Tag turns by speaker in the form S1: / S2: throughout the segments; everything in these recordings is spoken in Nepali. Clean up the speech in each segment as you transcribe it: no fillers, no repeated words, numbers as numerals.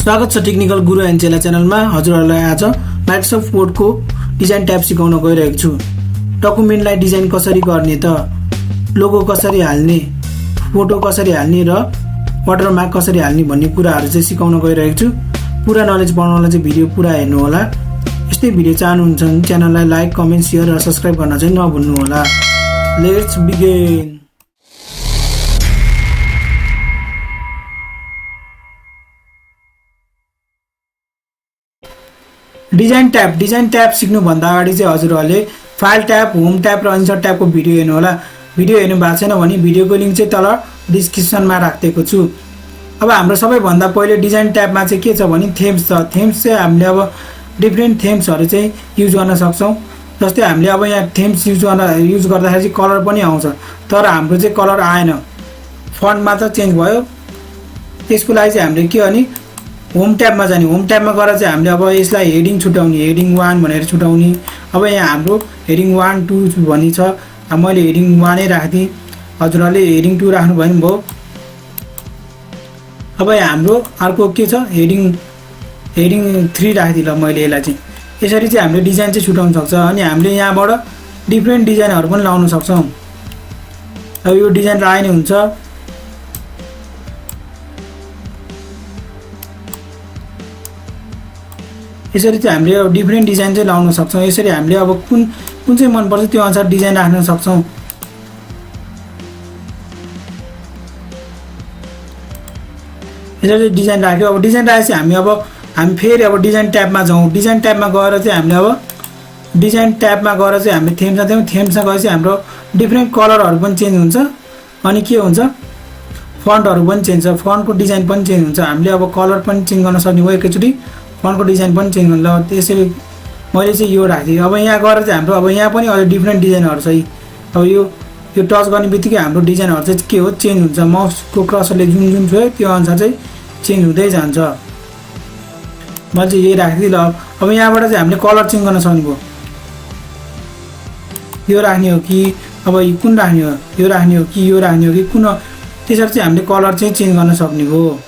S1: स्वागत छ टेक्निकल गुरु एन्ड चेला च्यानलमा। हजुरहरूलाई आज माइक्रोसफ्ट वर्डको डिजाइन ट्याब सिकाउन गइरहेको छु। डकुमेन्टलाई डिजाइन कसरी गर्ने त, लोगो कसरी हाल्ने, फोटो कसरी हाल्ने र वाटरमार्क कसरी हाल्ने भन्ने कुराहरू चाहिँ सिकाउन गइरहेको छु। पुरा नलेज बनाउनलाई चाहिँ भिडियो पुरा हेर्नु होला। यस्तै भिडियो चाहनुहुन्छ भने च्यानललाई लाइक, कमेन्ट, शेयर र सब्स्क्राइब गर्न चाहिँ नभुल्नु होला। Let's begin. डिजाइन ट्याब सिक्नुभन्दा अगाडि चाहिँ हजुरहरूले फाइल ट्याब, होम ट्याब र इन्सर्ट ट्याबको भिडियो हेर्नु होला। भिडियो हेर्नु भएको छैन भने भिडियोको लिङ्क चाहिँ तल डिस्क्रिप्सनमा राखिदिएको छु। अब हाम्रो सबैभन्दा पहिले डिजाइन ट्याबमा चाहिँ के छ भने थेम्स छ। थेम्स चाहिँ हामीले अब डिफ्रेन्ट थेम्सहरू चाहिँ युज गर्न सक्छौँ। जस्तै हामीले अब यहाँ थेम्स युज गर्दाखेरि चाहिँ कलर पनि आउँछ, तर हाम्रो चाहिँ कलर आएन, फन्ट मात्र चेन्ज भयो। त्यसको लागि चाहिँ हामीले के भने होम ट्याबमा जाने। होम ट्याबमा गएर चाहिँ हामीले अब यसलाई हेडिङ छुट्याउने, हेडिङ 1 भनेर छुट्याउने। अब यहाँ हाम्रो हेडिङ 1, 2 भनी छ। अब मैले हेडिङ 1 नै राख्दिएँ, हजुरहरूले हेडिङ 2 राख्नु भयो नि भयो। अब यहाँ हाम्रो अर्को के छ, हेडिङ 3 राखिदिएँ ल मैले यसलाई चाहिँ। यसरी चाहिँ हामीले डिजाइन चाहिँ छुट्याउन सक्छ। अनि हामीले यहाँबाट डिफ्रेन्ट डिजाइनहरू पनि लाउन सक्छौँ। अब यो डिजाइन लगाए नै हुन्छ। यसरी चाहिँ हामीले अब डिफ्रेन्ट डिजाइन चाहिँ लाउन सक्छौँ। यसरी हामीले अब कुन चाहिँ मनपर्छ त्यो अनुसार डिजाइन राख्न सक्छौँ। यसरी डिजाइन राख्यो। अब डिजाइन राखेपछि हामी फेरि अब डिजाइन ट्याबमा जाउँ। डिजाइन ट्याबमा गएर चाहिँ हामीले थेम्समा जाउँ। थेम्समा गएपछि हाम्रो डिफ्रेन्ट कलरहरू पनि चेन्ज हुन्छ। अनि के हुन्छ, फन्टहरू पनि चेन्ज हुन्छ, फन्टको डिजाइन पनि चेन्ज हुन्छ। हामीले अब कलर पनि चेन्ज गर्न सक्ने भयो एकैचोटि, फन्टको डिजाइन पनि चेन्ज गर्नु। ल त्यसरी मैले चाहिँ यो राखिदिएँ। अब यहाँ गएर चाहिँ हाम्रो अब यहाँ पनि अझै डिफ्रेन्ट डिजाइनहरू छ। अब यो टच गर्ने बित्तिकै हाम्रो डिजाइनहरू चाहिँ के हो, चेन्ज हुन्छ। माउसको क्रसरले जुन छोयो त्यो अनुसार चाहिँ चेन्ज हुँदै जान्छ। मैले चाहिँ यही राखिदिएँ। ल अब यहाँबाट चाहिँ हामीले कलर चेन्ज गर्न सक्ने भयो। यो राख्ने हो कि अब कुन राख्ने हो, यो राख्ने हो कि यो राख्ने हो कि कुन, त्यसरी चाहिँ हामीले कलर चाहिँ चेन्ज गर्न सक्ने भयो।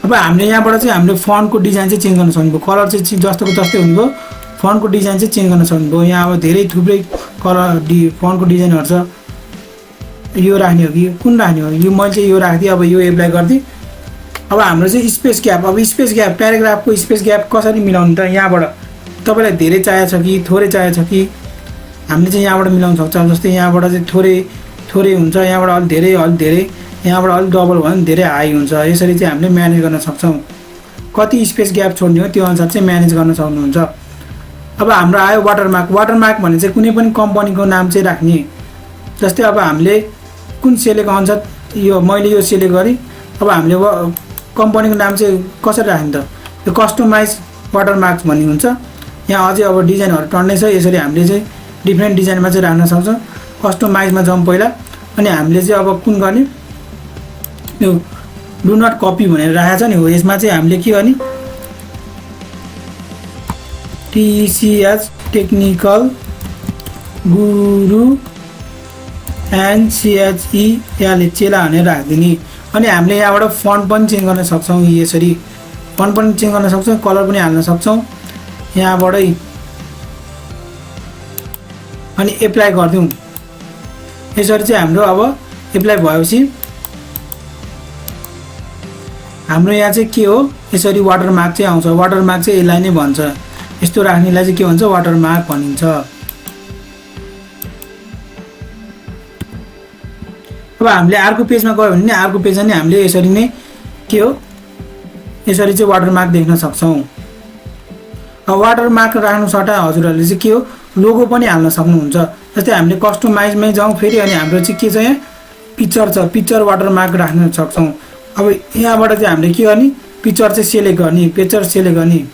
S1: अब हामीले यहाँबाट चाहिँ हामीले फन्टको डिजाइन चाहिँ चेन्ज गर्न सक्ने भयो। कलर चाहिँ जस्तोको तस्तै हुने भयो, फन्टको डिजाइन चाहिँ चेन्ज गर्न सक्ने भयो। यहाँ अब धेरै थुप्रै फन्टको डिजाइनहरू छ। यो राख्ने हो कि कुन राख्ने हो, यो मैले चाहिँ यो राखिदिएँ। अब यो एप्लाई गरिदिएँ। अब हाम्रो चाहिँ स्पेस ग्याप, अब स्पेस ग्याप, प्याराग्राफको स्पेस ग्याप कसरी मिलाउने त, यहाँबाट तपाईँलाई धेरै चाहिएको छ कि थोरै चाहिएको छ कि हामीले चाहिँ यहाँबाट मिलाउन सक्छ। जस्तै यहाँबाट चाहिँ थोरै हुन्छ, यहाँबाट अलिक धेरै, यहाँबाट अलिक डबल भयो भने धेरै हाई हुन्छ। यसरी चाहिँ हामीले म्यानेज गर्न सक्छौँ। कति स्पेस ग्याप छोड्ने हो त्यो अनुसार चाहिँ म्यानेज गर्न सक्नुहुन्छ। अब हाम्रो आयो वाटरमार्क भने चाहिँ कुनै पनि कम्पनीको नाम चाहिँ राख्ने। जस्तै अब हामीले कुन सेलेक्ट अनुसार यो मैले यो सेलेक्ट गरेँ। अब हामीले कम्पनीको नाम चाहिँ कसरी राख्ने त, यो कस्टमाइज वाटरमार्क भन्ने हुन्छ। यहाँ अझै अब डिजाइनहरू टन्नै छ। यसरी हामीले चाहिँ डिफ्रेन्ट डिजाइनमा चाहिँ राख्न सक्छौँ। कस्टमाइजमा जाउँ पहिला। अनि हामीले चाहिँ अब कुन गर्ने, यो डु नट कपी भनेर राखेको छ नि हो। यसमा चाहिँ हामीले के गर्ने, TCH technical Guru and CHEL चेला भनेर राखिदिने। अनि हामीले यहाँबाट फन्ट पनि चेन्ज गर्न सक्छौँ। यसरी फन्ट पनि चेन्ज गर्न सक्छौँ, कलर पनि हाल्न सक्छौँ यहाँबाटै। अनि एप्लाई गरिदिउँ। यसरी चाहिँ हाम्रो अब एप्लाई भएपछि हाम्रो यहाँ चाहिँ के हो, यसरी वाटरमार्क चाहिँ आउँछ। वाटरमार्क चाहिँ यसलाई नै भन्छ। यस्तो राख्नेलाई चाहिँ के भन्छ, वाटरमार्क भनिन्छ। अब हामीले अर्को पेजमा गयो भने अर्को पेजमा नि हामीले यसरी नै के हो, यसरी चाहिँ वाटरमार्क देख्न सक्छौँ। अब वाटरमार्क राख्नु सट्टा हजुरहरूले चाहिँ के हो, लोगो पनि हाल्न सक्नुहुन्छ। जस्तै हामीले कस्टमाइजमै जाउँ फेरि। अनि हाम्रो चाहिँ के छ, यहाँ पिक्चर छ, पिक्चर वाटरमार्क राख्न सक्छौँ। अब यहाँबाट चाहिँ हामीले के गर्ने, पिक्चर चाहिँ सेलेक्ट गर्ने, पिक्चर सेलेक्ट गर्ने।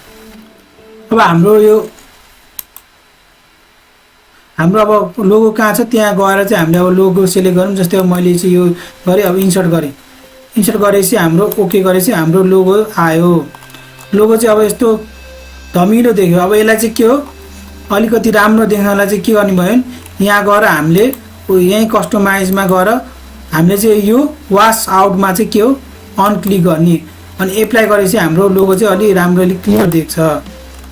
S1: अब हाम्रो अब लोगो कहाँ छ त्यहाँ गएर चाहिँ हामीले अब लोगो सेलेक्ट गरौँ। जस्तै अब मैले चाहिँ यो गरेँ। अब इन्सर्ट गरेपछि हाम्रो ओके गरेपछि हाम्रो लोगो आयो। लोगो चाहिँ अब यस्तो धमिलो देख्यो। अब यसलाई चाहिँ के हो, अलिकति राम्रो देख्नलाई चाहिँ के गर्ने भयो भने यहाँ गएर हामीले यहीँ कस्टमाइजमा गएर हामीले चाहिँ यो वास आउटमा चाहिँ के हो, अन क्लिक गर्ने। अनि एप्लाई गरेपछि हाम्रो लोगो चाहिँ अलि राम्रो अलि क्लियर देख्छ।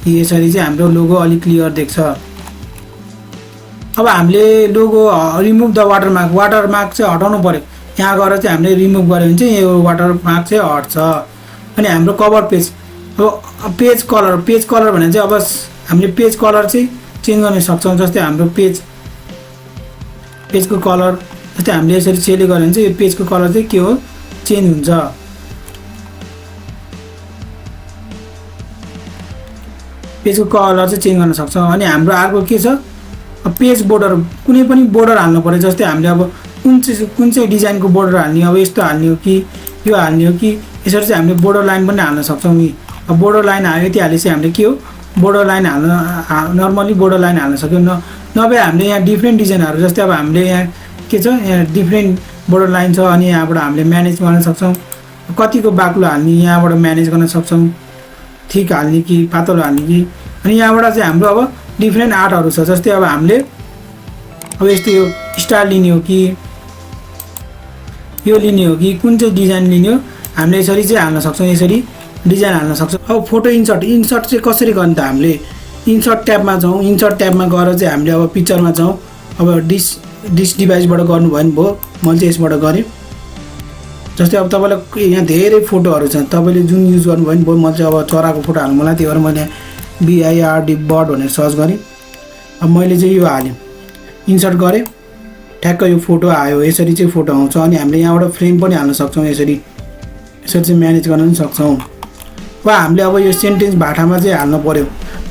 S1: यसरी चाहिँ हाम्रो लोगो अलि क्लियर देख्छ। अब हामीले लोगो रिमुभ द वाटरमार्क चाहिँ हटाउनु पर्यो। यहाँ गएर चाहिँ हामीले रिमुभ गर्यो भने चाहिँ यो वाटरमार्क चाहिँ हट्छ। अनि हाम्रो कभर पेज, अब पेज कलर भने चाहिँ अब हामीले पेज कलर चाहिँ चेन्ज गर्न सक्छौँ। जस्तै हाम्रो पेजको कलर जस्तै हामीले यसरी सेलेक्ट गर्यो भने चाहिँ यो पेजको कलर चाहिँ के हो चेन्ज हुन्छ। पेजको कलर चाहिँ चेन्ज गर्न सक्छौँ। अनि हाम्रो अर्को के छ पेज बोर्डर, कुनै पनि बोर्डर हाल्नु पर्यो। जस्तै हामीले अब कुन चाहिँ डिजाइनको बोर्डर हाल्ने, अब यस्तो हाल्ने हो कि यो हाल्ने हो कि, यसरी चाहिँ हामीले बोर्डर लाइन पनि हाल्न सक्छौँ नि। अब बोर्डर लाइन हाल्यो त्यहाँले चाहिँ हामीले के हो border line normally border line हाल्न सक्यो। नभए हामीले यहाँ डिफ्रेन्ट डिजाइनहरू जस्तै अब हामीले यहाँ के छ यहाँ डिफ्रेन्ट बोर्डर लाइन छ। अनि यहाँबाट हामीले म्यानेज गर्न सक्छौँ कतिको बाक्लो हाल्ने, यहाँबाट म्यानेज गर्न सक्छौँ थिक हाल्ने कि पातलो हाल्ने कि। अनि यहाँबाट चाहिँ हाम्रो अब डिफ्रेन्ट आर्टहरू छ। जस्तै अब हामीले अब यस्तो यो स्टार लिने हो कि यो लिने हो कि कुन चाहिँ डिजाइन लिने हो हामीले यसरी चाहिँ हाल्न सक्छौँ। यसरी डिजाइन हाल्न सक्छौँ। अब फोटो इन्सर्ट चाहिँ कसरी गर्ने त हामीले इन्सर्ट ट्याबमा जाउँ। इन्सर्ट ट्याबमा गएर चाहिँ हामीले अब पिक्चरमा जाउँ। अब डिस डिभाइसबाट गर्नुभयो भने भयो, मैले चाहिँ यसबाट गरेँ। जस्तै अब तपाईँलाई यहाँ धेरै फोटोहरू छ, तपाईँले जुन युज गर्नुभयो भने भयो। मैले चाहिँ अब चराको फोटो हाल्नु मलाई, त्यही भएर मैले BIRD बर्ड भनेर सर्च गरेँ। अब मैले चाहिँ यो हालेँ, इन्सर्ट गरेँ, ठ्याक्क यो फोटो आयो। यसरी चाहिँ फोटो आउँछ। अनि हामीले यहाँबाट फ्रेम पनि हाल्न सक्छौँ। यसरी चाहिँ म्यानेज गर्न पनि सक्छौँ। वा हामीले अब यो सेन्टेन्स भाटामा चाहिँ हाल्नु पऱ्यो,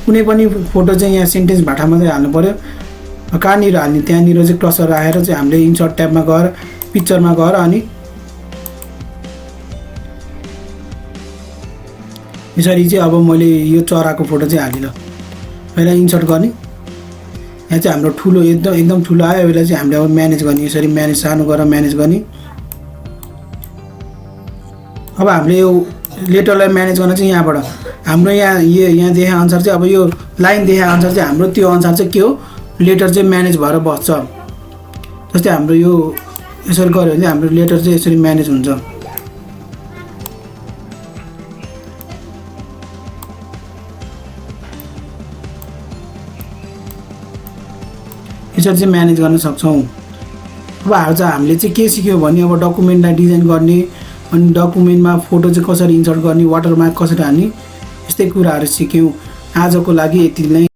S1: कुनै पनि फोटो चाहिँ यहाँ सेन्टेन्स भाटामा चाहिँ हाल्नु पऱ्यो। कहाँनिर हाल्ने त्यहाँनिर चाहिँ क्लसर राखेर चाहिँ हामीले इन्सर्ट ट्याबमा गएर पिक्चरमा गएर अनि यसरी चाहिँ अब मैले यो चराको फोटो चाहिँ हालेँ। पहिला इन्सर्ट गर्ने, यहाँ चाहिँ हाम्रो ठुलो एकदम ठुलो आयो। यसलाई चाहिँ हामीले अब म्यानेज गर्ने, यसरी म्यानेज सानो गरेर म्यानेज गर्ने। अब हामीले यो लेटरलाई म्यानेज गर्न चाहिँ यहाँबाट हाम्रो यहाँ देखे अनुसार चाहिँ अब यो लाइन देखे अनुसार चाहिँ हाम्रो त्यो अनुसार चाहिँ के हो लेटर चाहिँ म्यानेज भएर बस्छ। जस्तै हाम्रो यो यसरी गऱ्यो भने चाहिँ हाम्रो लेटर चाहिँ यसरी म्यानेज हुन्छ। यसरी चाहिँ म्यानेज गर्न सक्छौँ। अब हामीले चाहिँ के सिक्यौँ भने अब डकुमेन्टलाई डिजाइन गर्ने, अनि डकुमेन्टमा फोटो चाहिँ कसरी इन्सर्ट गर्ने, वाटरमार्क कसरी हाल्ने, यस्तै कुराहरू सिक्यौँ। आजको लागि यति नै।